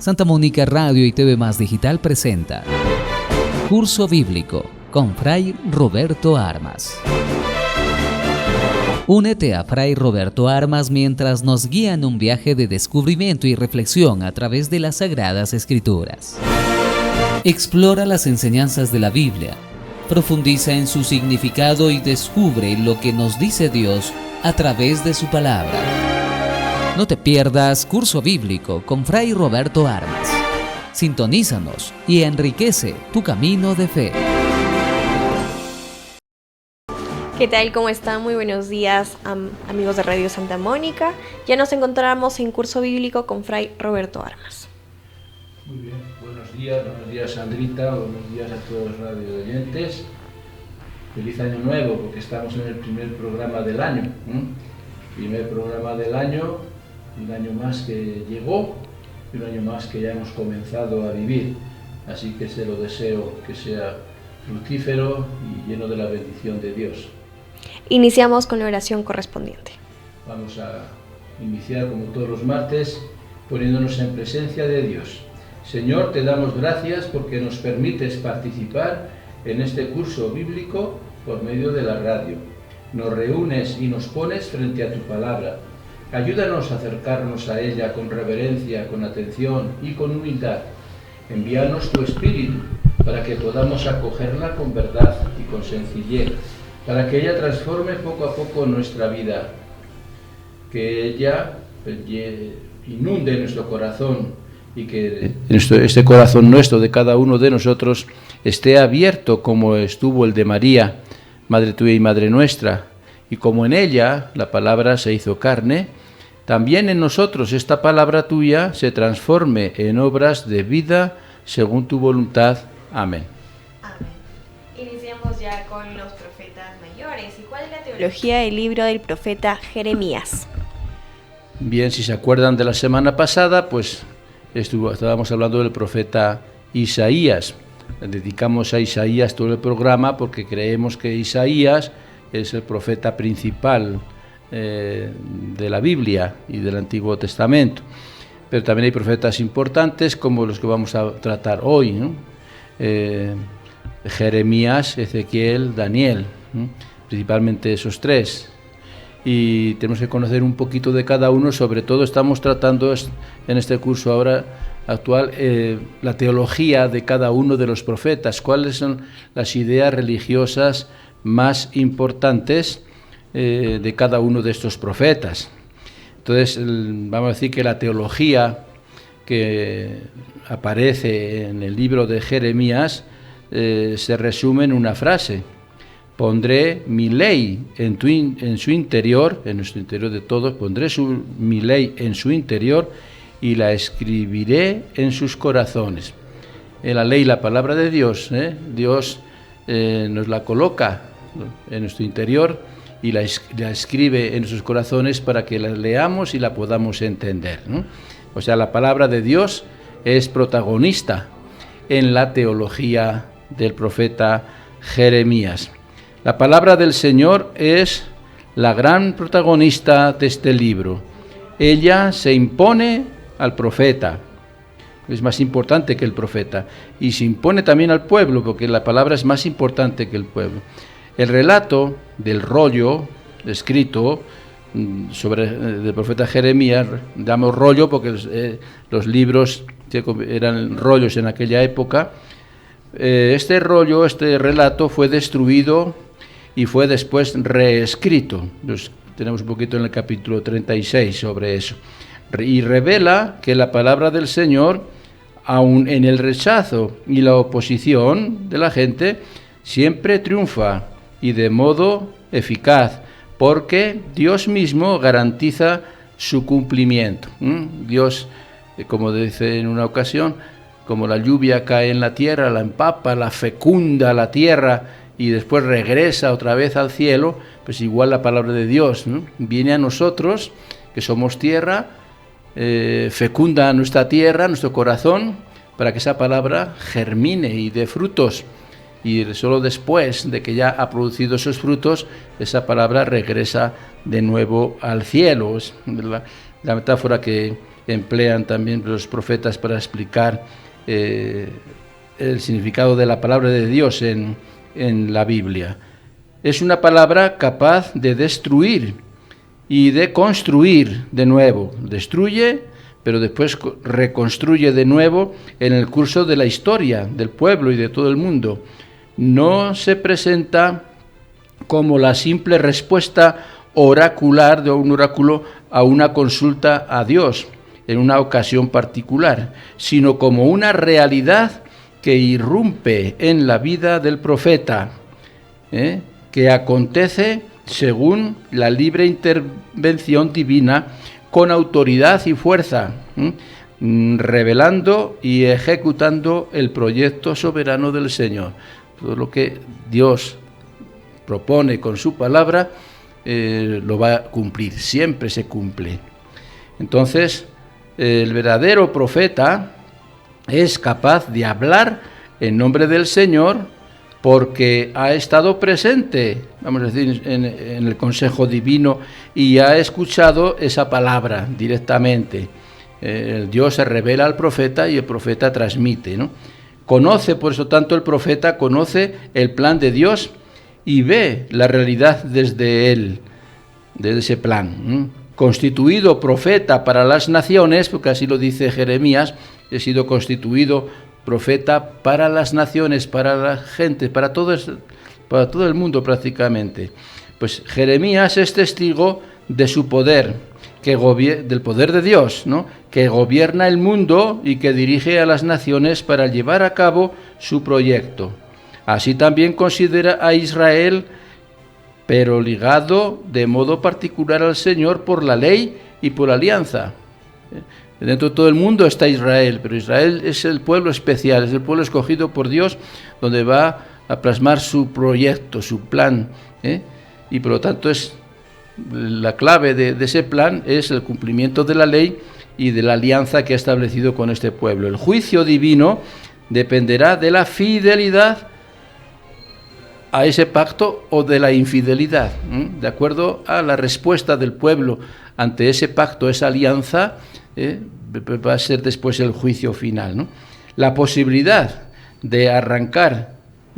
Santa Mónica Radio y TV Más Digital presenta Curso Bíblico con Fray Roberto Armas. Únete a Fray Roberto Armas mientras nos guía en un viaje de descubrimiento y reflexión a través de las Sagradas Escrituras. Explora las enseñanzas de la Biblia, profundiza en su significado y descubre lo que nos dice Dios a través de su palabra. No te pierdas Curso Bíblico con Fray Roberto Armas. Sintonízanos y enriquece tu camino de fe. ¿Qué tal? ¿Cómo están? Muy buenos días, amigos de Radio Santa Mónica. Ya nos encontramos en Curso Bíblico con Fray Roberto Armas. Muy bien, buenos días Sandrita, buenos días a todos los radio oyentes. Feliz año nuevo, porque estamos en el primer programa del año. Primer programa del año, un año más que llegó y un año más que ya hemos comenzado a vivir. Así que se lo deseo que sea fructífero y lleno de la bendición de Dios. Iniciamos con la oración correspondiente. Vamos a iniciar, como todos los martes, poniéndonos en presencia de Dios. Señor, te damos gracias porque nos permites participar en este curso bíblico por medio de la radio. Nos reúnes y nos pones frente a tu palabra. Ayúdanos a acercarnos a ella con reverencia, con atención y con humildad. Envíanos tu Espíritu para que podamos acogerla con verdad y con sencillez, para que ella transforme poco a poco nuestra vida, que ella inunde nuestro corazón y que este corazón nuestro, de cada uno de nosotros, esté abierto como estuvo el de María, Madre tuya y Madre nuestra, y como en ella la palabra se hizo carne, también en nosotros esta palabra tuya se transforme en obras de vida según tu voluntad. Amén. Amén. Iniciamos ya con los profetas mayores. ¿Y cuál es la teología del libro del profeta Jeremías? Bien, si se acuerdan de la semana pasada, pues estábamos hablando del profeta Isaías. Dedicamos a Isaías todo el programa porque creemos que Isaías es el profeta principal de la Biblia y del Antiguo Testamento. Pero también hay profetas importantes como los que vamos a tratar hoy, ¿no? Jeremías, Ezequiel, Daniel, principalmente esos tres. Y tenemos que conocer un poquito de cada uno. Sobre todo estamos tratando en este curso ahora actual la teología de cada uno de los profetas, cuáles son las ideas religiosas más importantes de cada uno de estos profetas. Entonces vamos a decir que la teología que aparece en el libro de Jeremías se resume en una frase: pondré mi ley en su interior, en nuestro interior de todos, pondré mi ley en su interior y la escribiré en sus corazones. La ley, la palabra de Dios, Dios nos la coloca en nuestro interior y la escribe en sus corazones para que la leamos y la podamos entender, ¿no? O sea, la palabra de Dios es protagonista en la teología del profeta Jeremías. La palabra del Señor es la gran protagonista de este libro. Ella se impone al profeta, es más importante que el profeta, y se impone también al pueblo, porque la palabra es más importante que el pueblo. El relato del rollo escrito del profeta Jeremías, damos rollo porque los libros eran rollos en aquella época. Este relato fue destruido y fue después reescrito. Tenemos un poquito en el capítulo 36 sobre eso. Y revela que la palabra del Señor, aun en el rechazo y la oposición de la gente, siempre triunfa y de modo eficaz, porque Dios mismo garantiza su cumplimiento. Dios, como dice en una ocasión, como la lluvia cae en la tierra, la empapa, la fecunda la tierra y después regresa otra vez al cielo, pues igual la palabra de Dios, ¿no? Viene a nosotros, que somos tierra, fecunda nuestra tierra, nuestro corazón, para que esa palabra germine y dé frutos. Y solo después de que ya ha producido esos frutos, esa palabra regresa de nuevo al cielo. la metáfora que emplean también los profetas para explicar el significado de la palabra de Dios en la Biblia. Es una palabra capaz de destruir y de construir de nuevo. Destruye, pero después reconstruye de nuevo en el curso de la historia del pueblo y de todo el mundo. No se presenta como la simple respuesta oracular de un oráculo a una consulta a Dios en una ocasión particular, sino como una realidad que irrumpe en la vida del profeta, que acontece según la libre intervención divina con autoridad y fuerza, revelando y ejecutando el proyecto soberano del Señor. Todo lo que Dios propone con su palabra lo va a cumplir, siempre se cumple. Entonces, el verdadero profeta es capaz de hablar en nombre del Señor porque ha estado presente, vamos a decir, en el consejo divino y ha escuchado esa palabra directamente. El Dios se revela al profeta y el profeta transmite, ¿no? Conoce, por eso tanto el profeta conoce el plan de Dios y ve la realidad desde él, desde ese plan. Constituido profeta para las naciones, porque así lo dice Jeremías, he sido constituido profeta para las naciones, para la gente, para todo el mundo prácticamente. Pues Jeremías es testigo de su poder, del poder de Dios, ¿no? Que gobierna el mundo y que dirige a las naciones para llevar a cabo su proyecto. Así también considera a Israel, pero ligado de modo particular al Señor por la ley y por la alianza. Dentro de todo el mundo está Israel, pero Israel es el pueblo especial, es el pueblo escogido por Dios, donde va a plasmar su proyecto, su plan, y por lo tanto es la clave de ese plan es el cumplimiento de la ley y de la alianza que ha establecido con este pueblo. El juicio divino dependerá de la fidelidad a ese pacto o de la infidelidad, de acuerdo a la respuesta del pueblo ante ese pacto, esa alianza, va a ser después el juicio final, ¿no? La posibilidad de arrancar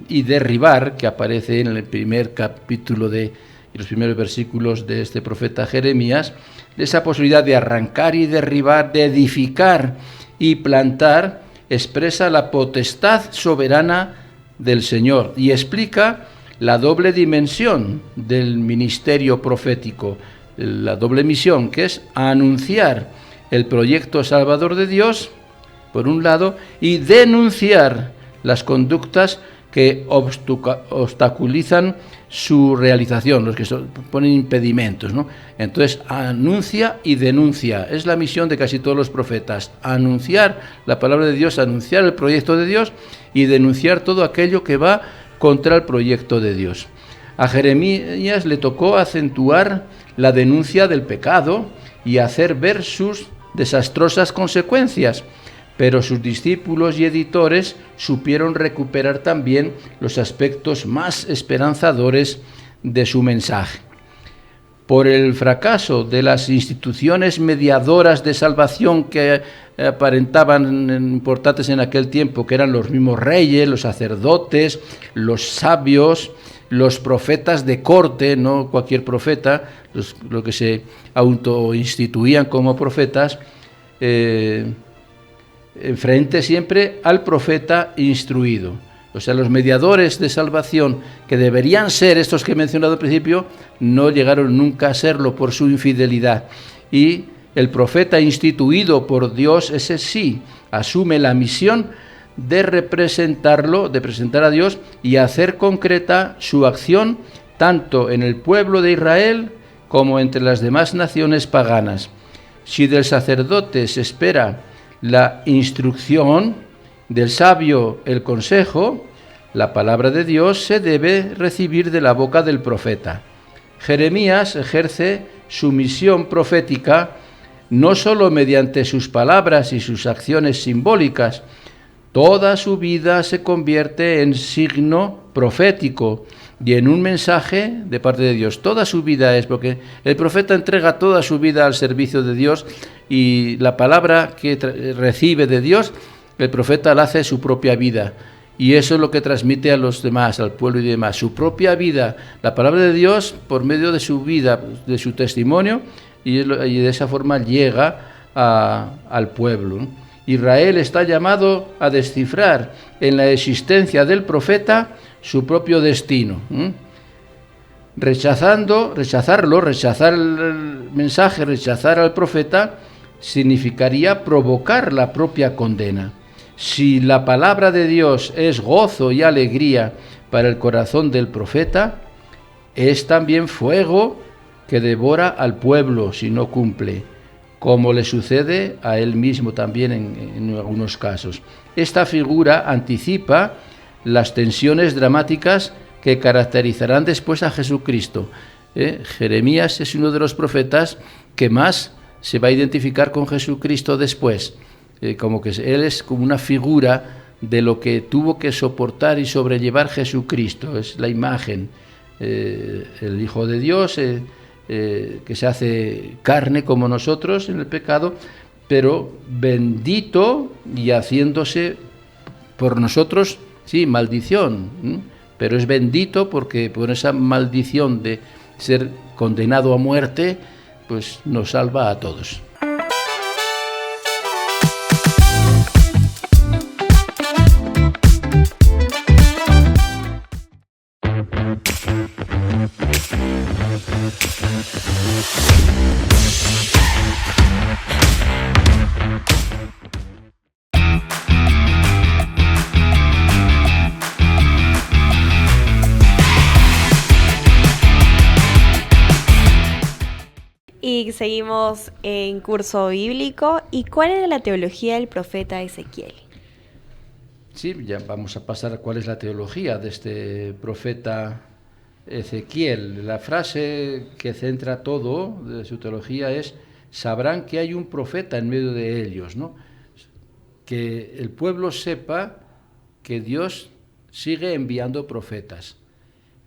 y derribar, que aparece en el primer capítulo y los primeros versículos de este profeta Jeremías, esa posibilidad de arrancar y derribar, de edificar y plantar, expresa la potestad soberana del Señor y explica la doble dimensión del ministerio profético, la doble misión, que es anunciar el proyecto salvador de Dios, por un lado, y denunciar las conductas que obstaculizan su realización, los que ponen impedimentos, ¿no? Entonces, anuncia y denuncia. Es la misión de casi todos los profetas, anunciar la palabra de Dios, anunciar el proyecto de Dios y denunciar todo aquello que va contra el proyecto de Dios. A Jeremías le tocó acentuar la denuncia del pecado y hacer ver sus desastrosas consecuencias, pero sus discípulos y editores supieron recuperar también los aspectos más esperanzadores de su mensaje. Por el fracaso de las instituciones mediadoras de salvación que aparentaban importantes en aquel tiempo, que eran los mismos reyes, los sacerdotes, los sabios, los profetas de corte, no cualquier profeta, los que se autoinstituían como profetas, frente siempre al profeta instruido. O sea, los mediadores de salvación, que deberían ser estos que he mencionado al principio, no llegaron nunca a serlo por su infidelidad. Y el profeta instituido por Dios, ese sí, asume la misión de representarlo, de presentar a Dios y hacer concreta su acción tanto en el pueblo de Israel como entre las demás naciones paganas. Si del sacerdote se espera la instrucción, del sabio el consejo, la palabra de Dios se debe recibir de la boca del profeta. Jeremías ejerce su misión profética no solo mediante sus palabras y sus acciones simbólicas, Toda su vida se convierte en signo profético y en un mensaje de parte de Dios. Toda su vida es, porque el profeta entrega toda su vida al servicio de Dios, y la palabra que recibe de Dios, el profeta la hace su propia vida. Y eso es lo que transmite a los demás, al pueblo y demás. Su propia vida, la palabra de Dios por medio de su vida, de su testimonio, y de esa forma llega al pueblo, ¿no? Israel está llamado a descifrar en la existencia del profeta su propio destino. Rechazar el mensaje, rechazar al profeta, significaría provocar la propia condena. Si la palabra de Dios es gozo y alegría para el corazón del profeta, es también fuego que devora al pueblo si no cumple, como le sucede a él mismo también en algunos casos. Esta figura anticipa las tensiones dramáticas que caracterizarán después a Jesucristo. Jeremías es uno de los profetas que más se va a identificar con Jesucristo después, como que él es como una figura de lo que tuvo que soportar y sobrellevar Jesucristo. Es la imagen, el Hijo de Dios, que se hace carne como nosotros en el pecado, pero bendito y haciéndose por nosotros, sí, maldición, pero es bendito porque por esa maldición de ser condenado a muerte, pues nos salva a todos. Y seguimos en curso bíblico. ¿Y cuál era la teología del profeta Ezequiel? Sí, ya vamos a pasar a cuál es la teología de este profeta Ezequiel. La frase que centra todo de su teología es: sabrán que hay un profeta en medio de ellos, ¿no? Que el pueblo sepa que Dios sigue enviando profetas,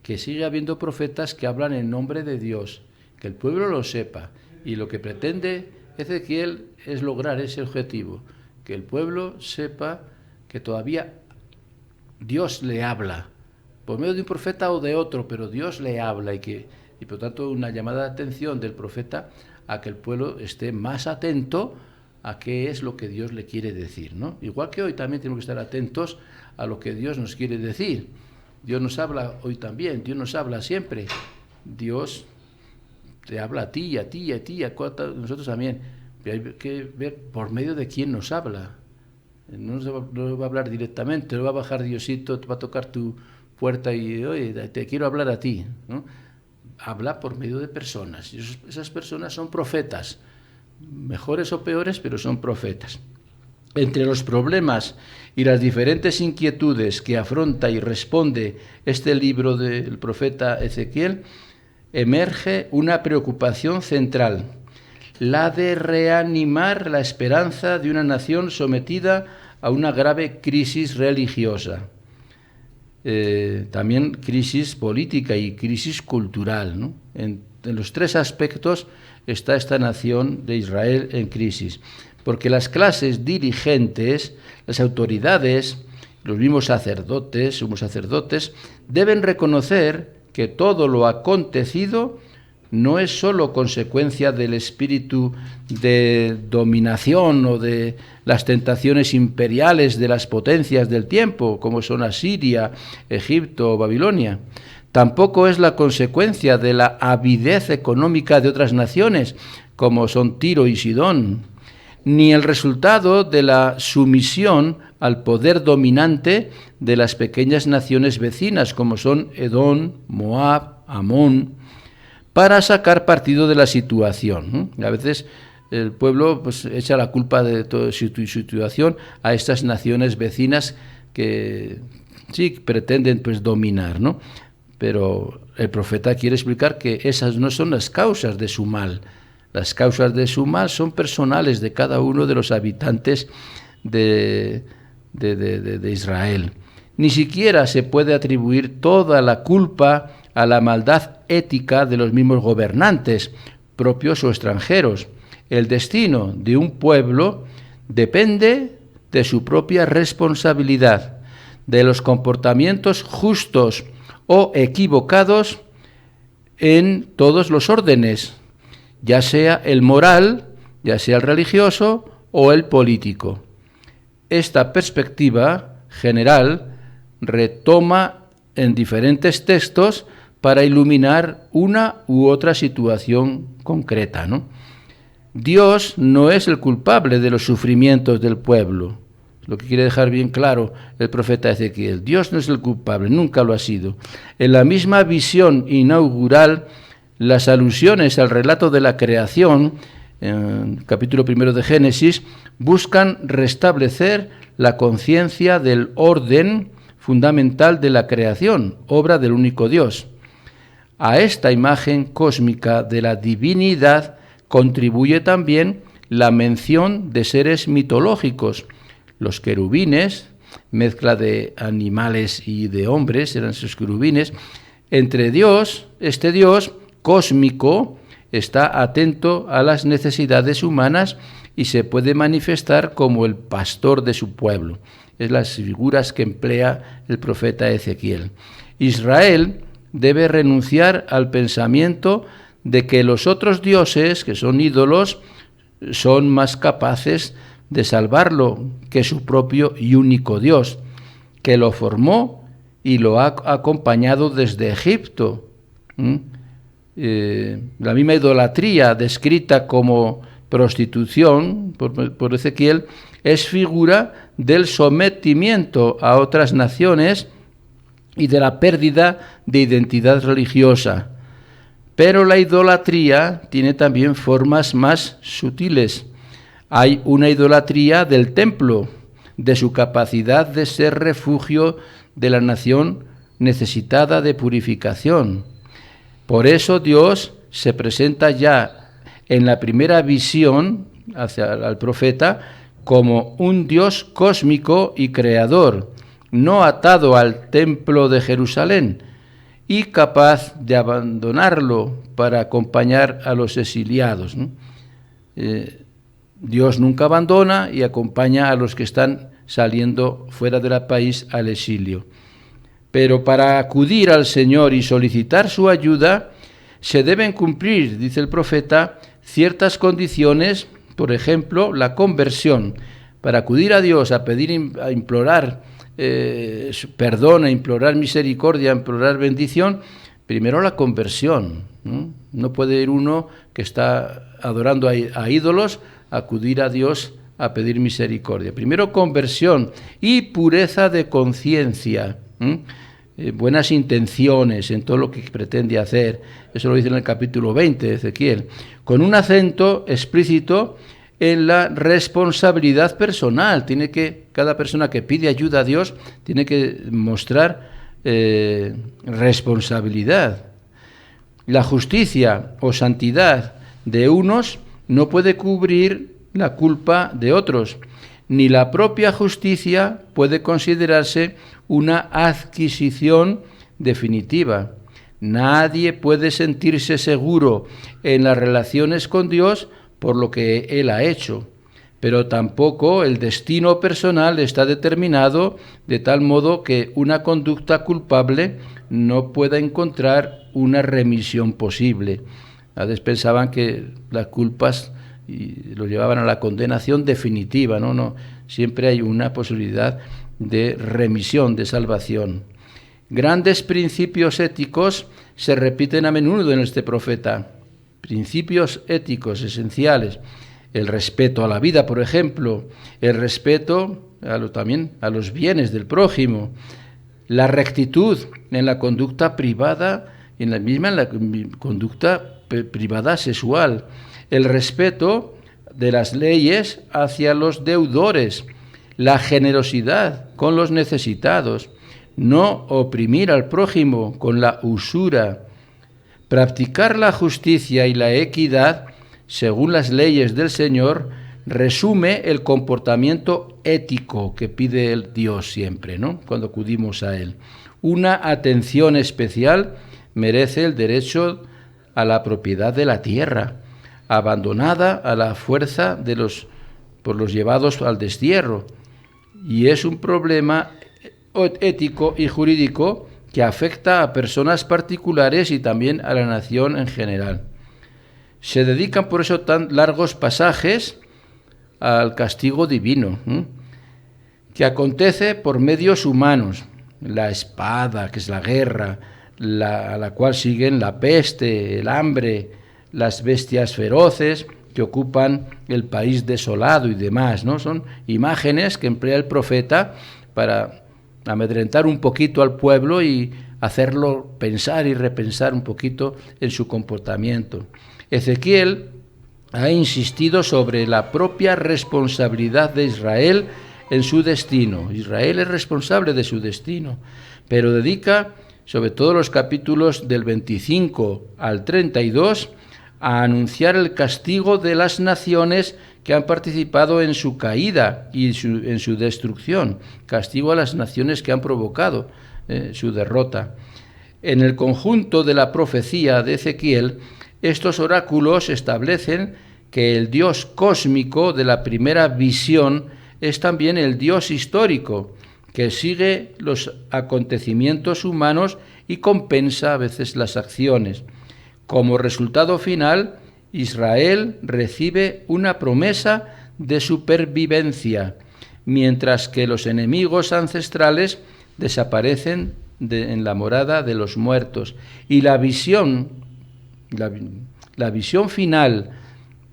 que sigue habiendo profetas que hablan en nombre de Dios, que el pueblo lo sepa. Y lo que pretende Ezequiel es lograr ese objetivo, que el pueblo sepa que todavía Dios le habla, por medio de un profeta o de otro, pero Dios le habla, y por tanto una llamada de atención del profeta a que el pueblo esté más atento a qué es lo que Dios le quiere decir, ¿no? Igual que hoy también tenemos que estar atentos a lo que Dios nos quiere decir. Dios nos habla hoy también, Dios nos habla siempre. Dios te habla a ti, a ti, a ti, a nosotros también. Pero hay que ver por medio de quién nos habla. No va a hablar directamente, no va a bajar Diosito, va a tocar tu puerta y, oye, te quiero hablar a ti, ¿no? Habla por medio de personas. Y esas personas son profetas, mejores o peores, pero son profetas. Entre los problemas y las diferentes inquietudes que afronta y responde este libro del profeta Ezequiel, emerge una preocupación central, la de reanimar la esperanza de una nación sometida a una grave crisis religiosa, también crisis política y crisis cultural, ¿no? En los tres aspectos está esta nación de Israel en crisis, porque las clases dirigentes, las autoridades, los mismos sacerdotes, sumos sacerdotes, deben reconocer que todo lo acontecido no es sólo consecuencia del espíritu de dominación o de las tentaciones imperiales de las potencias del tiempo, como son Asiria, Egipto o Babilonia. Tampoco es la consecuencia de la avidez económica de otras naciones, como son Tiro y Sidón, ni el resultado de la sumisión al poder dominante de las pequeñas naciones vecinas, como son Edom, Moab, Amón, para sacar partido de la situación. A veces el pueblo pues echa la culpa de toda su situación a estas naciones vecinas que sí pretenden pues dominar, ¿no? Pero el profeta quiere explicar que esas no son las causas de su mal. Las causas de su mal son personales de cada uno de los habitantes de de Israel. Ni siquiera se puede atribuir toda la culpa a la maldad ética de los mismos gobernantes, propios o extranjeros. El destino de un pueblo depende de su propia responsabilidad, de los comportamientos justos o equivocados en todos los órdenes, ya sea el moral, ya sea el religioso o el político. Esta perspectiva general retoma en diferentes textos para iluminar una u otra situación concreta, ¿no? Dios no es el culpable de los sufrimientos del pueblo, lo que quiere dejar bien claro el profeta Ezequiel. Dios no es el culpable, nunca lo ha sido. En la misma visión inaugural, las alusiones al relato de la creación, en el capítulo 1 de Génesis, buscan restablecer la conciencia del orden fundamental de la creación, obra del único Dios. A esta imagen cósmica de la divinidad contribuye también la mención de seres mitológicos. Los querubines, mezcla de animales y de hombres, eran sus querubines. Entre Dios, este Dios cósmico, está atento a las necesidades humanas y se puede manifestar como el pastor de su pueblo. Es las figuras que emplea el profeta Ezequiel. Israel debe renunciar al pensamiento de que los otros dioses, que son ídolos, son más capaces de salvarlo que su propio y único Dios, que lo formó y lo ha acompañado desde Egipto. La misma idolatría descrita como prostitución por Ezequiel es figura del sometimiento a otras naciones y de la pérdida de identidad religiosa. Pero la idolatría tiene también formas más sutiles. Hay una idolatría del templo, de su capacidad de ser refugio de la nación necesitada de purificación. Por eso Dios se presenta ya en la primera visión al profeta como un Dios cósmico y creador, no atado al templo de Jerusalén y capaz de abandonarlo para acompañar a los exiliados, ¿no? Dios nunca abandona y acompaña a los que están saliendo fuera del país al exilio. Pero para acudir al Señor y solicitar su ayuda, se deben cumplir, dice el profeta, ciertas condiciones, por ejemplo, la conversión. Para acudir a Dios, a pedir, a implorar perdón, a implorar misericordia, a implorar bendición, primero la conversión, ¿no? No puede ir uno que está adorando a ídolos, acudir a Dios a pedir misericordia. Primero conversión y pureza de conciencia, buenas intenciones en todo lo que pretende hacer. Eso lo dice en el capítulo 20 de Ezequiel, con un acento explícito en la responsabilidad personal. Cada persona que pide ayuda a Dios tiene que mostrar responsabilidad. La justicia o santidad de unos no puede cubrir la culpa de otros, ni la propia justicia puede considerarse una adquisición definitiva. Nadie puede sentirse seguro en las relaciones con Dios por lo que Él ha hecho, pero tampoco el destino personal está determinado de tal modo que una conducta culpable no pueda encontrar una remisión posible. A veces pensaban que las culpas lo llevaban a la condenación definitiva, no, siempre hay una posibilidad de remisión, de salvación. Grandes principios éticos se repiten a menudo en este profeta, principios éticos esenciales, el respeto a la vida, por ejemplo, el respeto también a los bienes del prójimo, la rectitud en la conducta privada, en la conducta privada sexual, el respeto de las leyes hacia los deudores, la generosidad con los necesitados, no oprimir al prójimo con la usura, practicar la justicia y la equidad según las leyes del Señor, resume el comportamiento ético que pide el Dios siempre, ¿no?, cuando acudimos a Él. Una atención especial merece el derecho a la propiedad de la tierra, abandonada a la fuerza por los llevados al destierro. Y es un problema ético y jurídico que afecta a personas particulares y también a la nación en general. Se dedican por eso tan largos pasajes al castigo divino, que acontece por medios humanos, la espada, que es la guerra, a la cual siguen la peste, el hambre, las bestias feroces que ocupan el país desolado y demás, ¿no? Son imágenes que emplea el profeta para amedrentar un poquito al pueblo y hacerlo pensar y repensar un poquito en su comportamiento. Ezequiel ha insistido sobre la propia responsabilidad de Israel en su destino. Israel es responsable de su destino, pero dedica sobre todo los capítulos del 25 al 32 a anunciar el castigo de las naciones que han participado en su caída y en su destrucción, castigo a las naciones que han provocado su derrota. En el conjunto de la profecía de Ezequiel, estos oráculos establecen que el Dios cósmico de la primera visión es también el Dios histórico, que sigue los acontecimientos humanos y compensa a veces las acciones. Como resultado final, Israel recibe una promesa de supervivencia, mientras que los enemigos ancestrales desaparecen en la morada de los muertos. Y la visión final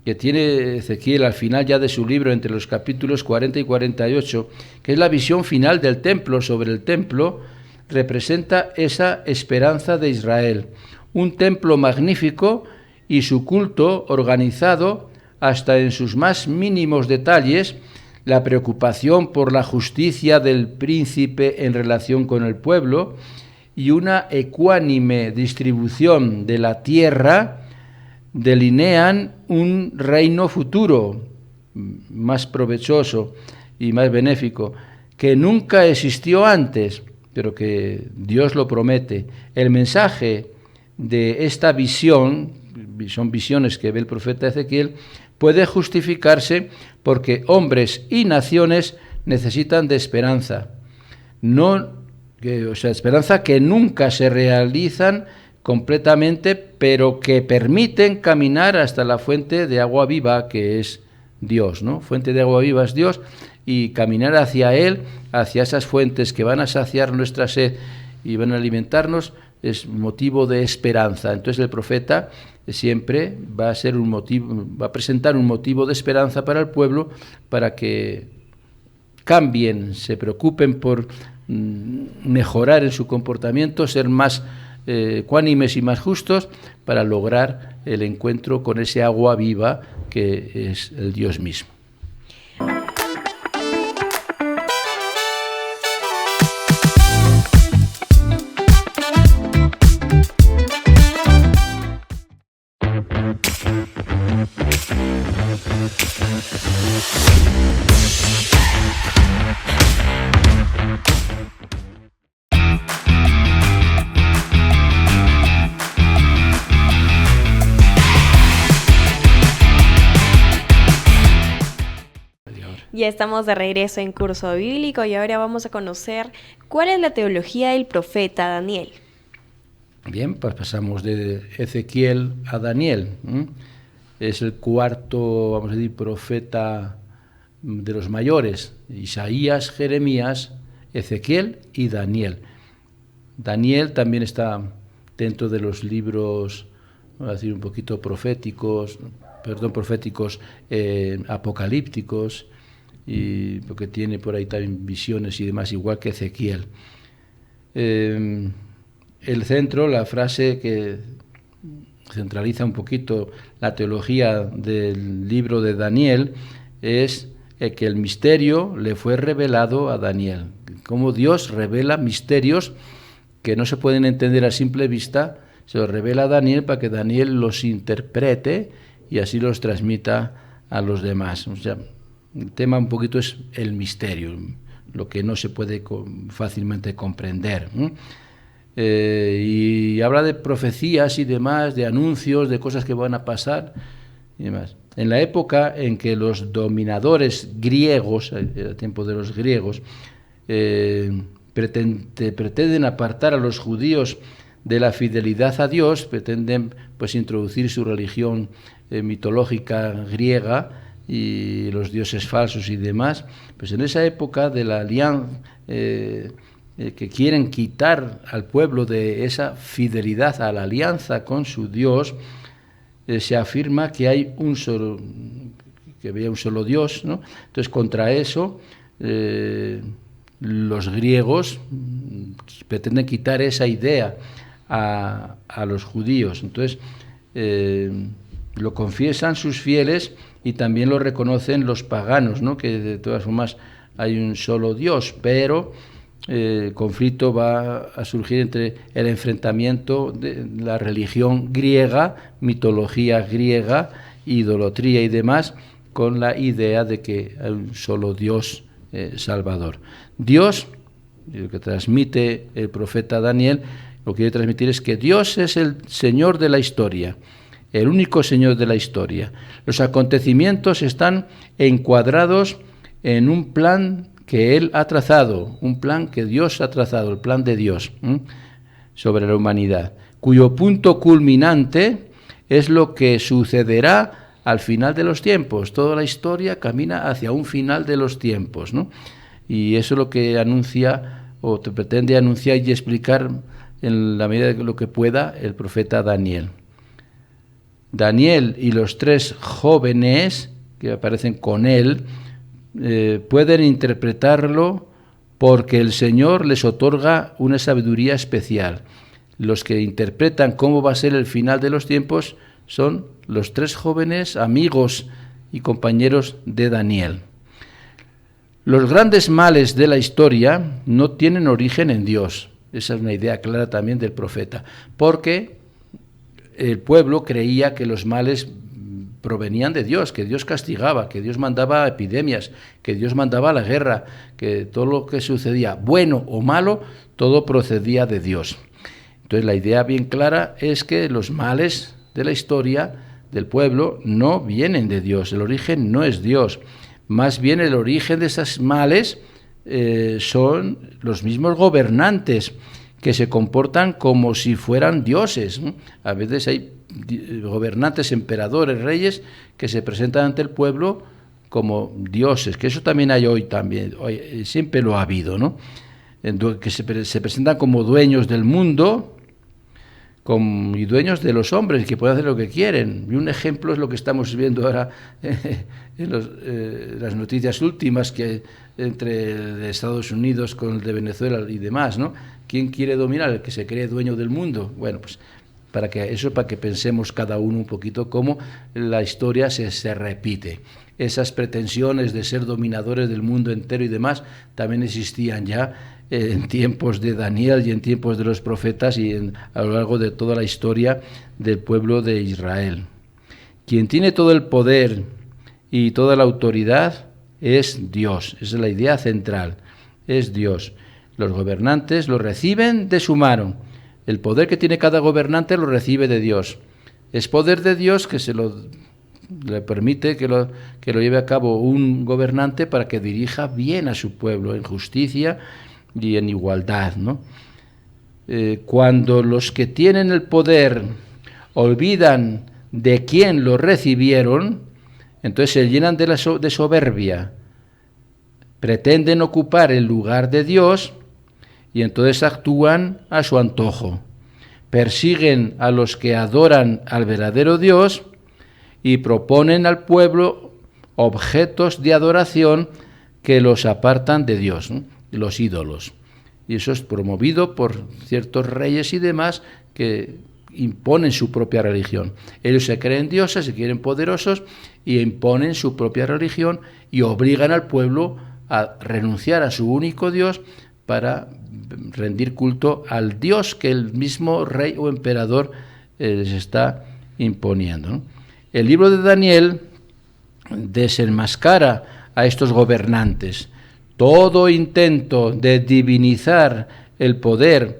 que tiene Ezequiel al final ya de su libro, entre los capítulos 40 y 48, que es la visión final del templo sobre el templo, representa esa esperanza de Israel. Un templo magnífico y su culto organizado hasta en sus más mínimos detalles, la preocupación por la justicia del príncipe en relación con el pueblo y una ecuánime distribución de la tierra delinean un reino futuro más provechoso y más benéfico, que nunca existió antes, pero que Dios lo promete. El mensaje de esta visión, son visiones que ve el profeta Ezequiel, puede justificarse porque hombres y naciones necesitan de esperanza. Esperanza que nunca se realizan completamente, pero que permiten caminar hasta la fuente de agua viva, que es Dios, ¿no? Fuente de agua viva es Dios, y caminar hacia Él, hacia esas fuentes que van a saciar nuestra sed y van a alimentarnos, es motivo de esperanza. Entonces el profeta siempre va a presentar un motivo de esperanza para el pueblo, para que cambien, se preocupen por mejorar en su comportamiento, ser más ecuánimes y más justos, para lograr el encuentro con ese agua viva que es el Dios mismo. Ya estamos de regreso en Curso Bíblico y ahora vamos a conocer cuál es la teología del profeta Daniel. Bien, pues pasamos de Ezequiel a Daniel. Es el cuarto, vamos a decir, profeta de los mayores. Isaías, Jeremías, Ezequiel y Daniel. Daniel también está dentro de los libros, vamos a decir, un poquito proféticos, apocalípticos, y porque tiene por ahí también visiones y demás, igual que Ezequiel. El centro, la frase que centraliza un poquito la teología del libro de Daniel, es que el misterio le fue revelado a Daniel. Cómo Dios revela misterios que no se pueden entender a simple vista, se los revela a Daniel para que Daniel los interprete y así los transmita a los demás. O sea, el tema un poquito es el misterio, lo que no se puede fácilmente comprender, ¿no? Y habla de profecías y demás, de anuncios, de cosas que van a pasar y demás. En la época en que los dominadores griegos, el tiempo de los griegos, pretenden apartar a los judíos de la fidelidad a Dios, pretenden pues introducir su religión mitológica griega y los dioses falsos y demás, pues en esa época de la alianza, que quieren quitar al pueblo de esa fidelidad a la alianza con su Dios, se afirma que hay que había un solo Dios, ¿no? Entonces contra eso los griegos pretenden quitar esa idea a los judíos. Entonces lo confiesan sus fieles y también lo reconocen los paganos, ¿no? Que de todas formas hay un solo Dios, pero el conflicto va a surgir entre el enfrentamiento de la religión griega, mitología griega, idolatría y demás, con la idea de que hay un solo Dios salvador. Dios, lo que transmite el profeta Daniel, lo que quiere transmitir es que Dios es el Señor de la historia, el único Señor de la historia. Los acontecimientos están encuadrados en un plan que Él ha trazado, un plan que Dios ha trazado, el plan de Dios sobre la humanidad, cuyo punto culminante es lo que sucederá al final de los tiempos. Toda la historia camina hacia un final de los tiempos, ¿no? Y eso es lo que anuncia o te pretende anunciar y explicar en la medida de lo que pueda el profeta Daniel. Daniel y los 3 jóvenes que aparecen con él pueden interpretarlo porque el Señor les otorga una sabiduría especial. Los que interpretan cómo va a ser el final de los tiempos son los 3 jóvenes amigos y compañeros de Daniel. Los grandes males de la historia no tienen origen en Dios. Esa es una idea clara también del profeta, porque el pueblo creía que los males provenían de Dios, que Dios castigaba, que Dios mandaba epidemias, que Dios mandaba la guerra, que todo lo que sucedía, bueno o malo, todo procedía de Dios. Entonces la idea bien clara es que los males de la historia del pueblo no vienen de Dios, el origen no es Dios, más bien el origen de esos males son los mismos gobernantes que se comportan como si fueran dioses. A veces hay gobernantes, emperadores, reyes que se presentan ante el pueblo como dioses, que eso también hay hoy también, siempre lo ha habido, ¿no? Que se presentan como dueños del mundo y dueños de los hombres, que pueden hacer lo que quieren. Y un ejemplo es lo que estamos viendo ahora en las noticias últimas, que entre el de Estados Unidos con el de Venezuela y demás, ¿no? ¿Quién quiere dominar? El que se cree dueño del mundo. Bueno, pues para que pensemos cada uno un poquito cómo la historia se repite. Esas pretensiones de ser dominadores del mundo entero y demás también existían ya en tiempos de Daniel y en tiempos de los profetas y a lo largo de toda la historia del pueblo de Israel. Quien tiene todo el poder y toda la autoridad es Dios. Esa es la idea central, es Dios. Los gobernantes lo reciben de su mano. El poder que tiene cada gobernante lo recibe de Dios. Es poder de Dios que le permite que lo lleve a cabo un gobernante para que dirija bien a su pueblo en justicia y en igualdad, ¿no? Cuando los que tienen el poder olvidan de quién lo recibieron, entonces se llenan de soberbia, pretenden ocupar el lugar de Dios y entonces actúan a su antojo. Persiguen a los que adoran al verdadero Dios y proponen al pueblo objetos de adoración que los apartan de Dios, ¿no? Los ídolos. Y eso es promovido por ciertos reyes y demás que imponen su propia religión. Ellos se creen dioses, se quieren poderosos y imponen su propia religión y obligan al pueblo a renunciar a su único Dios para rendir culto al Dios que el mismo rey o emperador les está imponiendo, ¿no? El libro de Daniel desenmascara a estos gobernantes. Todo intento de divinizar el poder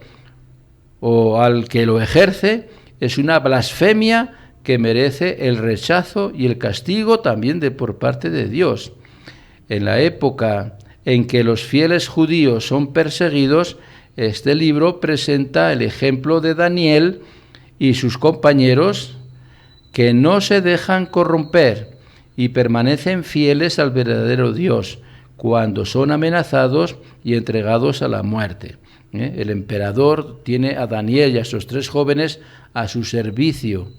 o al que lo ejerce es una blasfemia que merece el rechazo y el castigo también por parte de Dios. En la época en que los fieles judíos son perseguidos, este libro presenta el ejemplo de Daniel y sus compañeros que no se dejan corromper y permanecen fieles al verdadero Dios cuando son amenazados y entregados a la muerte. El emperador tiene a Daniel y a esos 3 jóvenes a su servicio.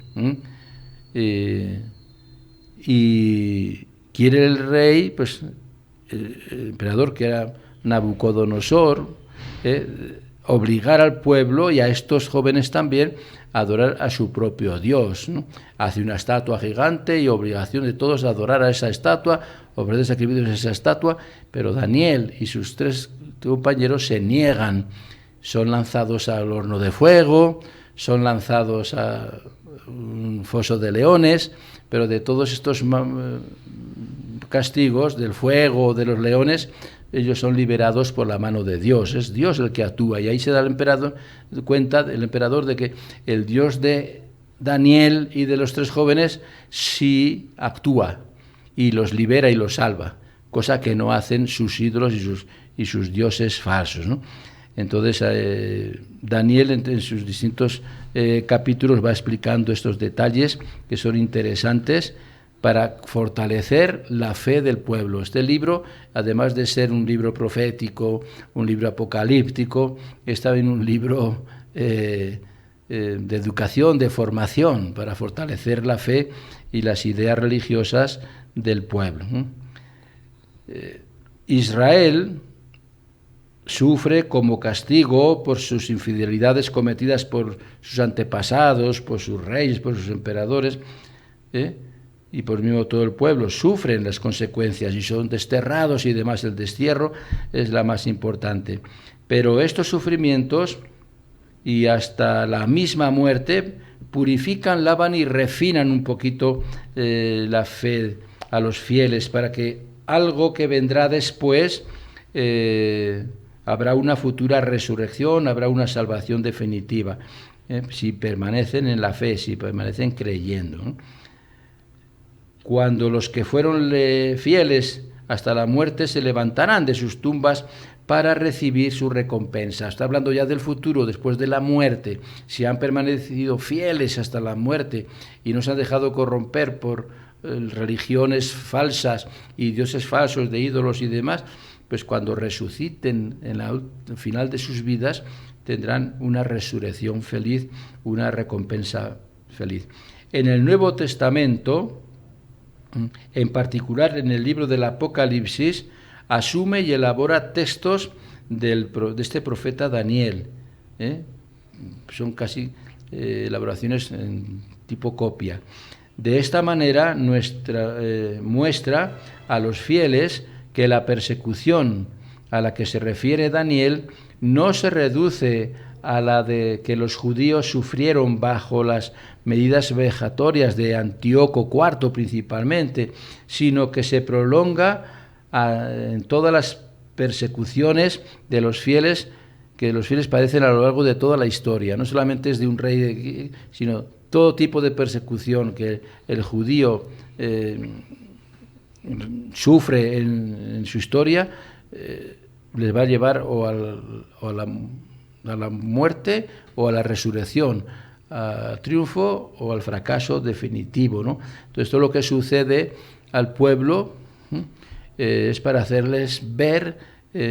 Y quiere el rey, pues el emperador, que era Nabucodonosor, obligar al pueblo y a estos jóvenes también a adorar a su propio Dios, ¿no? Hace una estatua gigante y obligación de todos a adorar a esa estatua, ofrecer sacrificios a esa estatua, pero Daniel y sus 3 compañeros se niegan, son lanzados al horno de fuego, son lanzados a un foso de leones, pero de todos estos castigos, del fuego, de los leones, ellos son liberados por la mano de Dios. Es Dios el que actúa, y ahí se da el emperador de que el Dios de Daniel y de los 3 jóvenes sí actúa y los libera y los salva, cosa que no hacen sus ídolos y sus dioses falsos, ¿no? Entonces Daniel en sus distintos capítulos va explicando estos detalles que son interesantes para fortalecer la fe del pueblo. Este libro, además de ser un libro profético, un libro apocalíptico, es también un libro de educación, de formación, para fortalecer la fe y las ideas religiosas del pueblo. Israel sufre como castigo por sus infidelidades cometidas por sus antepasados, por sus reyes, por sus emperadores, y por mismo todo el pueblo sufren las consecuencias y son desterrados y demás. El destierro es la más importante. Pero estos sufrimientos y hasta la misma muerte purifican, lavan y refinan un poquito la fe a los fieles, para que algo que vendrá después habrá una futura resurrección, habrá una salvación definitiva, si permanecen en la fe, si permanecen creyendo, ¿no? Cuando los que fueron fieles hasta la muerte se levantarán de sus tumbas para recibir su recompensa. Está hablando ya del futuro, después de la muerte. Si han permanecido fieles hasta la muerte y no se han dejado corromper por religiones falsas y dioses falsos de ídolos y demás, pues cuando resuciten en el final de sus vidas tendrán una resurrección feliz, una recompensa feliz. En el Nuevo Testamento, en particular en el libro del Apocalipsis, asume y elabora textos de este profeta Daniel. Son casi elaboraciones en tipo copia. De esta manera muestra a los fieles que la persecución a la que se refiere Daniel no se reduce a la de que los judíos sufrieron bajo las medidas vejatorias de Antíoco IV principalmente, sino que se prolonga en todas las persecuciones de los fieles que los fieles padecen a lo largo de toda la historia. No solamente es de un rey, sino todo tipo de persecución que el judío sufre en su historia, les va a llevar o a la muerte o a la resurrección, al triunfo o al fracaso definitivo, ¿no? Entonces todo lo que sucede al pueblo es para hacerles ver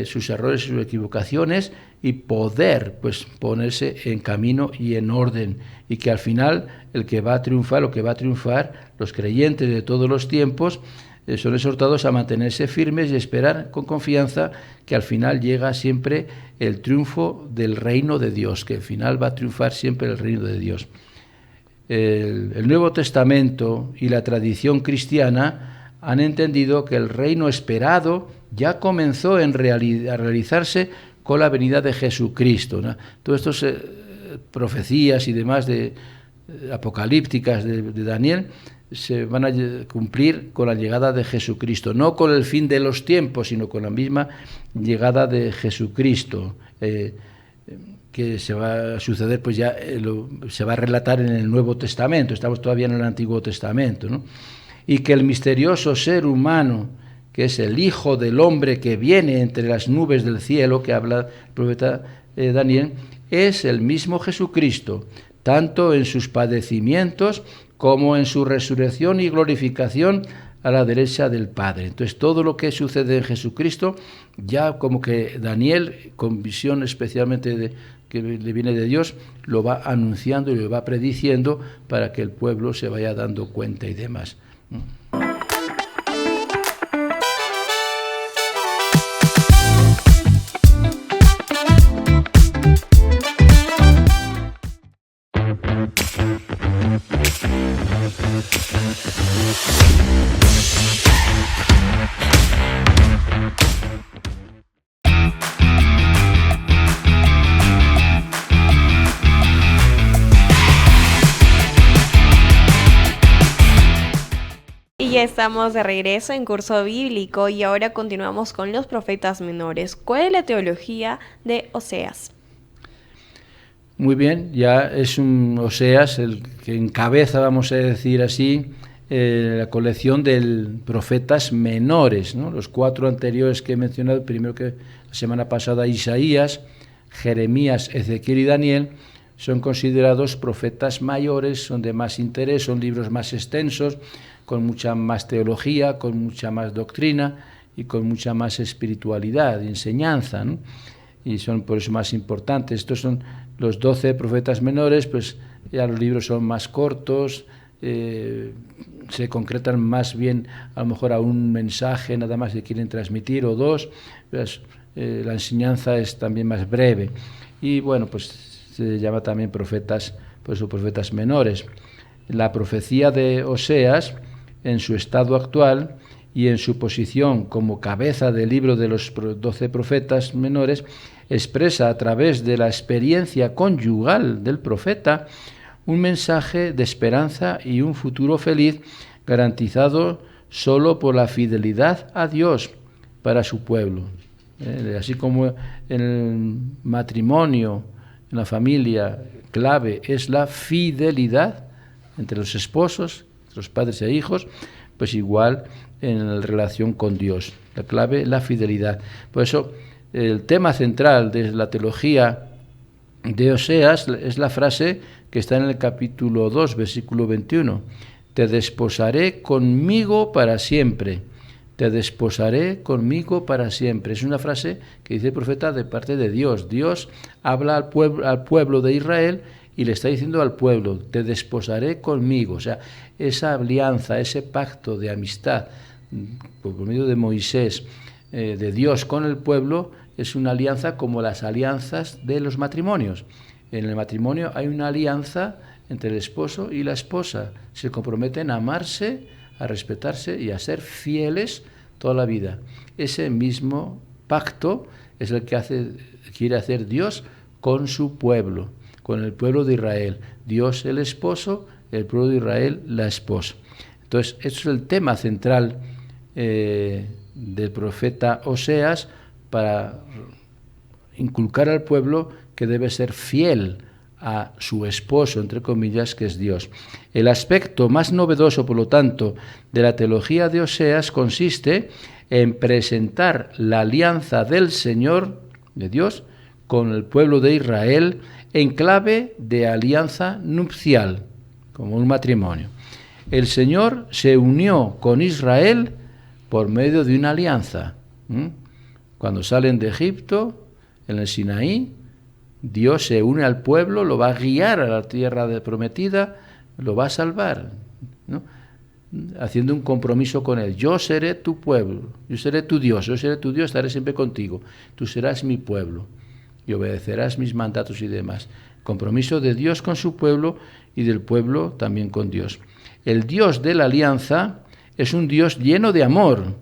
sus errores y sus equivocaciones y poder pues ponerse en camino y en orden, y que al final el que va a triunfar, los creyentes de todos los tiempos, son exhortados a mantenerse firmes y esperar con confianza que al final llega siempre el triunfo del reino de Dios, que al final va a triunfar siempre el reino de Dios. El Nuevo Testamento y la tradición cristiana han entendido que el reino esperado ya comenzó a realizarse con la venida de Jesucristo, ¿no? Todas estas profecías y demás apocalípticas de Daniel se van a cumplir con la llegada de Jesucristo, no con el fin de los tiempos, sino con la misma llegada de Jesucristo, que se va a suceder, pues ya se va a relatar en el Nuevo Testamento. Estamos todavía en el Antiguo Testamento, ¿no? Y que el misterioso ser humano, que es el Hijo del Hombre que viene entre las nubes del cielo, que habla el profeta Daniel, es el mismo Jesucristo, tanto en sus padecimientos como en su resurrección y glorificación a la derecha del Padre. Entonces, todo lo que sucede en Jesucristo, ya como que Daniel, con visión especialmente que le viene de Dios, lo va anunciando y lo va prediciendo para que el pueblo se vaya dando cuenta y demás. Ya estamos de regreso en curso bíblico y ahora continuamos con los profetas menores. ¿Cuál es la teología de Oseas? Muy bien, ya es un Oseas el que encabeza, vamos a decir así, la colección de profetas menores, ¿no? Los 4 anteriores que he mencionado, primero que la semana pasada, Isaías, Jeremías, Ezequiel y Daniel, son considerados profetas mayores, son de más interés, son libros más extensos, con mucha más teología, con mucha más doctrina y con mucha más espiritualidad y enseñanza, ¿no? Y son por eso más importantes. Estos son los 12 profetas menores, pues ya los libros son más cortos, se concretan más bien a lo mejor a un mensaje nada más que quieren transmitir o 2, pues, la enseñanza es también más breve. Y bueno, pues se llama también profetas, pues, o profetas menores. La profecía de Oseas, en su estado actual y en su posición como cabeza del libro de los 12 profetas menores, expresa a través de la experiencia conyugal del profeta un mensaje de esperanza y un futuro feliz garantizado solo por la fidelidad a Dios para su pueblo. Así como en el matrimonio, en la familia, clave es la fidelidad entre los esposos, los padres e hijos, pues igual en la relación con Dios. La clave, la fidelidad. Por eso, el tema central de la teología de Oseas es la frase que está en el capítulo 2, versículo 21. Te desposaré conmigo para siempre. Te desposaré conmigo para siempre. Es una frase que dice el profeta de parte de Dios. Dios habla al pueblo de Israel y le está diciendo al pueblo, te desposaré conmigo. O sea, esa alianza, ese pacto de amistad por medio de Moisés, de Dios con el pueblo, es una alianza como las alianzas de los matrimonios. En el matrimonio hay una alianza entre el esposo y la esposa. Se comprometen a amarse, a respetarse y a ser fieles toda la vida. Ese mismo pacto es el que quiere hacer Dios con su pueblo, con el pueblo de Israel. Dios el esposo, el pueblo de Israel la esposa. Entonces, eso es el tema central del profeta Oseas para inculcar al pueblo que debe ser fiel a su esposo, entre comillas, que es Dios. El aspecto más novedoso, por lo tanto, de la teología de Oseas consiste en presentar la alianza del Señor, de Dios, con el pueblo de Israel en clave de alianza nupcial, como un matrimonio. El Señor se unió con Israel por medio de una alianza. Cuando salen de Egipto, en el Sinaí, Dios se une al pueblo, lo va a guiar a la tierra prometida, lo va a salvar, ¿no? Haciendo un compromiso con él. Yo seré tu pueblo, yo seré tu Dios, estaré siempre contigo, tú serás mi pueblo y obedecerás mis mandatos y demás. Compromiso de Dios con su pueblo y del pueblo también con Dios. El Dios de la alianza es un Dios lleno de amor,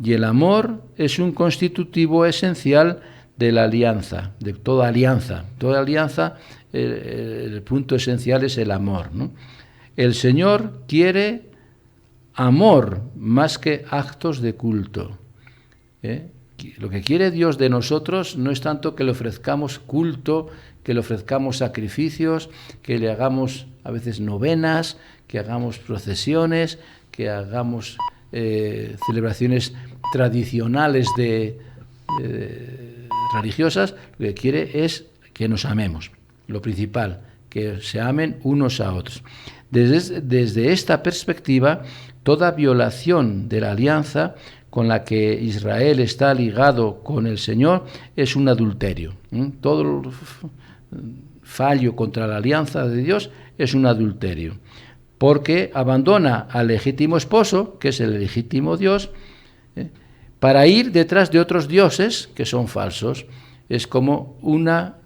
y el amor es un constitutivo esencial de la alianza, de toda alianza. Toda alianza, el punto esencial es el amor, ¿no? El Señor quiere amor más que actos de culto. Lo que quiere Dios de nosotros no es tanto que le ofrezcamos culto, que le ofrezcamos sacrificios, que le hagamos a veces novenas, que hagamos procesiones, que hagamos celebraciones tradicionales religiosas. Lo que quiere es que nos amemos, lo principal, que se amen unos a otros. Desde esta perspectiva, toda violación de la alianza con la que Israel está ligado con el Señor es un adulterio. Todo fallo contra la alianza de Dios es un adulterio, porque abandona al legítimo esposo, que es el legítimo Dios, para ir detrás de otros dioses que son falsos. Es como una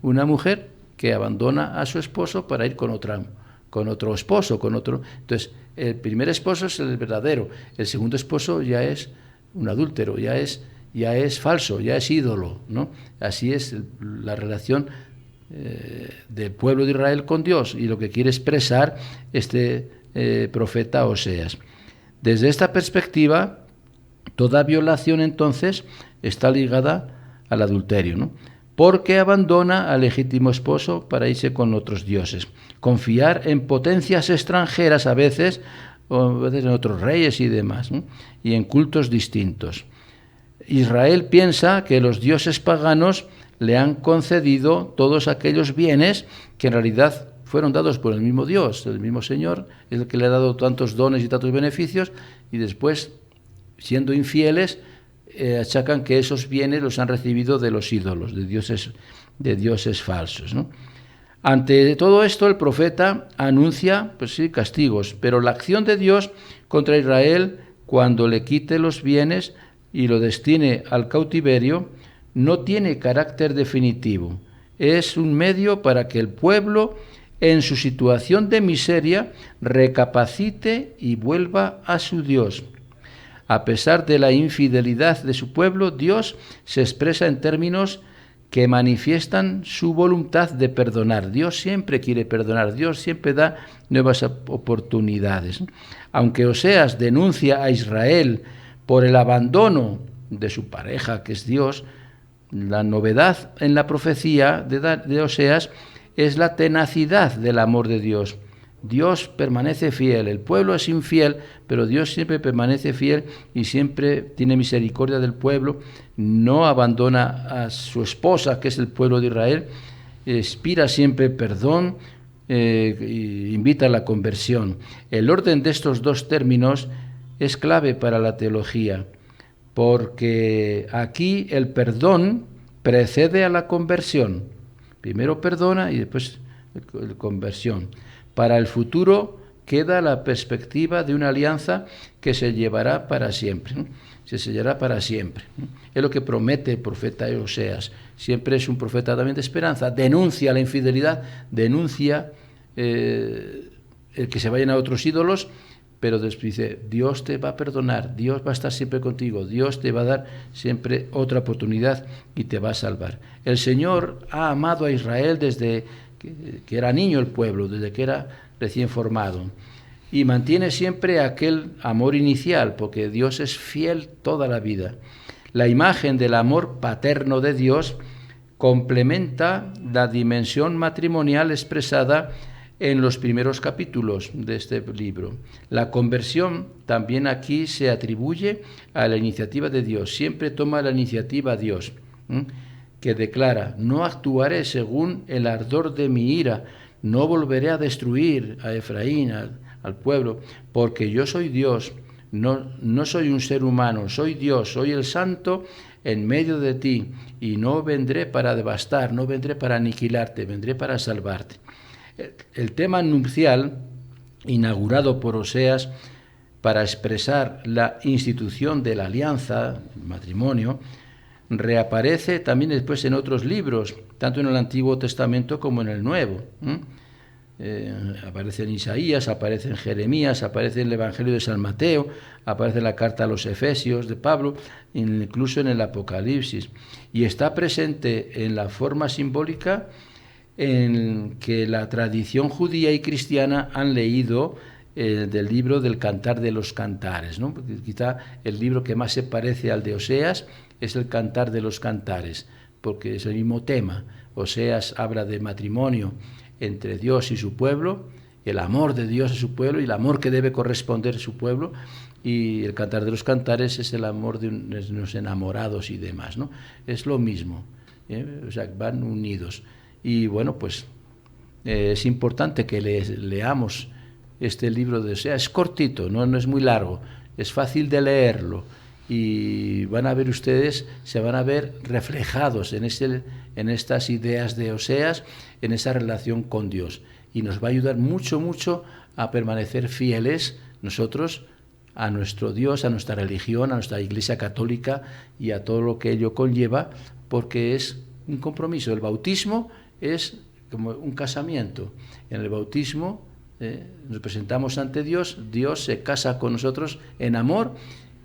mujer que abandona a su esposo para ir con otro esposo, Entonces, el primer esposo es el verdadero, el segundo esposo ya es un adúltero, ya es falso, ya es ídolo, ¿no? Así es la relación del pueblo de Israel con Dios y lo que quiere expresar este profeta Oseas. Desde esta perspectiva, toda violación entonces está ligada al adulterio, ¿no? Porque abandona al legítimo esposo para irse con otros dioses. Confiar en potencias extranjeras a veces en otros reyes y demás, ¿no? Y en cultos distintos. Israel piensa que los dioses paganos le han concedido todos aquellos bienes que en realidad fueron dados por el mismo Dios, el mismo Señor, es el que le ha dado tantos dones y tantos beneficios, y después, siendo infieles, achacan que esos bienes los han recibido de los ídolos, de dioses falsos, ¿no? Ante todo esto, el profeta anuncia, pues sí, castigos, pero la acción de Dios contra Israel, cuando le quite los bienes y lo destine al cautiverio, no tiene carácter definitivo. Es un medio para que el pueblo, en su situación de miseria, recapacite y vuelva a su Dios. A pesar de la infidelidad de su pueblo, Dios se expresa en términos que manifiestan su voluntad de perdonar. Dios siempre quiere perdonar, Dios siempre da nuevas oportunidades. Aunque Oseas denuncia a Israel por el abandono de su pareja, que es Dios, la novedad en la profecía de Oseas es la tenacidad del amor de Dios. Dios permanece fiel, el pueblo es infiel, pero Dios siempre permanece fiel y siempre tiene misericordia del pueblo, no abandona a su esposa, que es el pueblo de Israel, inspira siempre perdón, invita a la conversión. El orden de estos dos términos es clave para la teología, porque aquí el perdón precede a la conversión. Primero perdona y después la conversión. Para el futuro queda la perspectiva de una alianza que se llevará para siempre, ¿no? Se sellará para siempre, ¿no? Es lo que promete el profeta Oseas. Siempre es un profeta también de esperanza. Denuncia la infidelidad, denuncia el que se vayan a otros ídolos, pero después dice, Dios te va a perdonar, Dios va a estar siempre contigo, Dios te va a dar siempre otra oportunidad y te va a salvar. El Señor ha amado a Israel desde que era niño el pueblo, desde que era recién formado, y mantiene siempre aquel amor inicial, porque Dios es fiel toda la vida. La imagen del amor paterno de Dios complementa la dimensión matrimonial expresada en los primeros capítulos de este libro. La conversión también aquí se atribuye a la iniciativa de Dios, siempre toma la iniciativa Dios, que declara, no actuaré según el ardor de mi ira, no volveré a destruir a Efraín, al pueblo, porque yo soy Dios, no soy un ser humano, soy Dios, soy el santo en medio de ti, y no vendré para devastar, no vendré para aniquilarte, vendré para salvarte. El tema nupcial, inaugurado por Oseas para expresar la institución de la alianza, el matrimonio, reaparece también después en otros libros, tanto en el Antiguo Testamento como en el Nuevo. Aparece en Isaías, aparece en Jeremías, aparece en el Evangelio de San Mateo, aparece en la carta a los Efesios de Pablo, incluso en el Apocalipsis. Y está presente en la forma simbólica en que la tradición judía y cristiana han leído del libro del Cantar de los Cantares, ¿no? Porque quizá el libro que más se parece al de Oseas es el Cantar de los Cantares, porque es el mismo tema. Oseas habla de matrimonio entre Dios y su pueblo, el amor de Dios a su pueblo y el amor que debe corresponder a su pueblo, y el Cantar de los Cantares es el amor de unos enamorados y demás, ¿no? Es lo mismo, o sea, van unidos. Y bueno, pues es importante que leamos este libro de Oseas. Es cortito, no es muy largo, es fácil de leerlo, y van a ver ustedes, se van a ver reflejados en estas ideas de Oseas, en esa relación con Dios, y nos va a ayudar mucho, mucho a permanecer fieles nosotros a nuestro Dios, a nuestra religión, a nuestra Iglesia Católica y a todo lo que ello conlleva, porque es un compromiso. El bautismo es como un casamiento. En el bautismo nos presentamos ante Dios, Dios se casa con nosotros en amor,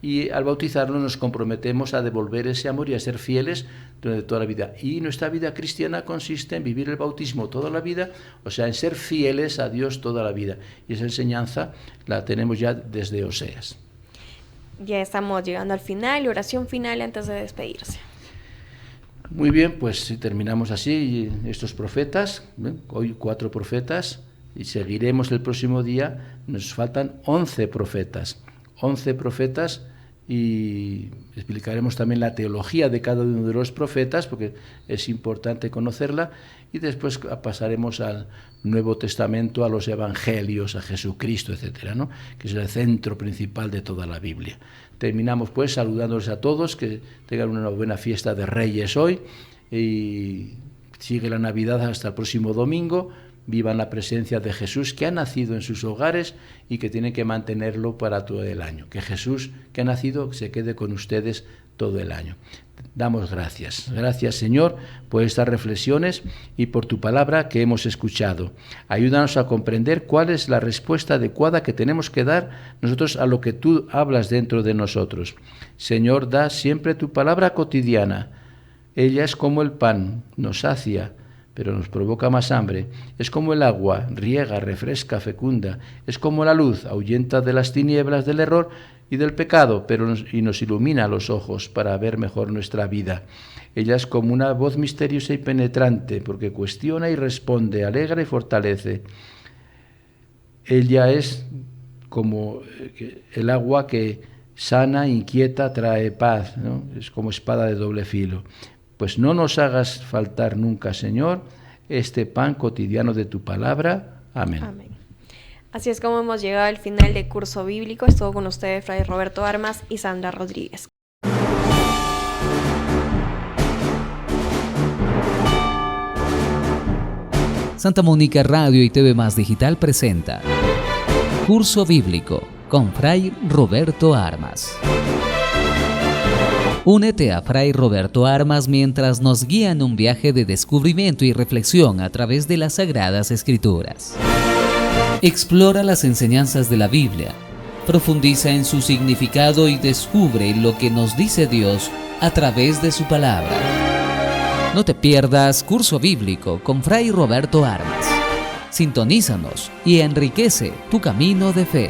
y al bautizarnos nos comprometemos a devolver ese amor y a ser fieles durante toda la vida. Y nuestra vida cristiana consiste en vivir el bautismo toda la vida, o sea, en ser fieles a Dios toda la vida. Y esa enseñanza la tenemos ya desde Oseas. Ya estamos llegando al final, oración final antes de despedirse. Muy bien, pues si terminamos así estos profetas, hoy 4 profetas, y seguiremos el próximo día. Nos faltan 11 profetas. 11 profetas, y explicaremos también la teología de cada uno de los profetas, porque es importante conocerla, y después pasaremos al Nuevo Testamento, a los Evangelios, a Jesucristo, etcétera, ¿no? Que es el centro principal de toda la Biblia. Terminamos pues saludándoles a todos, que tengan una buena fiesta de Reyes hoy, y sigue la Navidad hasta el próximo domingo. Vivan la presencia de Jesús, que ha nacido en sus hogares y que tienen que mantenerlo para todo el año. Que Jesús, que ha nacido, se quede con ustedes todo el año. Damos gracias. Gracias, Señor, por estas reflexiones y por tu palabra que hemos escuchado. Ayúdanos a comprender cuál es la respuesta adecuada que tenemos que dar nosotros a lo que tú hablas dentro de nosotros. Señor, da siempre tu palabra cotidiana. Ella es como el pan, nos sacia, pero nos provoca más hambre. Es como el agua, riega, refresca, fecunda. Es como la luz, ahuyenta de las tinieblas del error y del pecado, y nos ilumina los ojos para ver mejor nuestra vida. Ella es como una voz misteriosa y penetrante, porque cuestiona y responde, alegra y fortalece. Ella es como el agua que sana, inquieta, trae paz, ¿no? Es como espada de doble filo. Pues no nos hagas faltar nunca, Señor, este pan cotidiano de tu palabra. Amén. Amén. Así es como hemos llegado al final del curso bíblico. Estuvo con ustedes Fray Roberto Armas y Sandra Rodríguez. Santa Mónica Radio y TV Más Digital presenta Curso Bíblico con Fray Roberto Armas. Únete a Fray Roberto Armas mientras nos guía en un viaje de descubrimiento y reflexión a través de las Sagradas Escrituras. Explora las enseñanzas de la Biblia, profundiza en su significado y descubre lo que nos dice Dios a través de su palabra. No te pierdas Curso Bíblico con Fray Roberto Armas. Sintonízanos y enriquece tu camino de fe.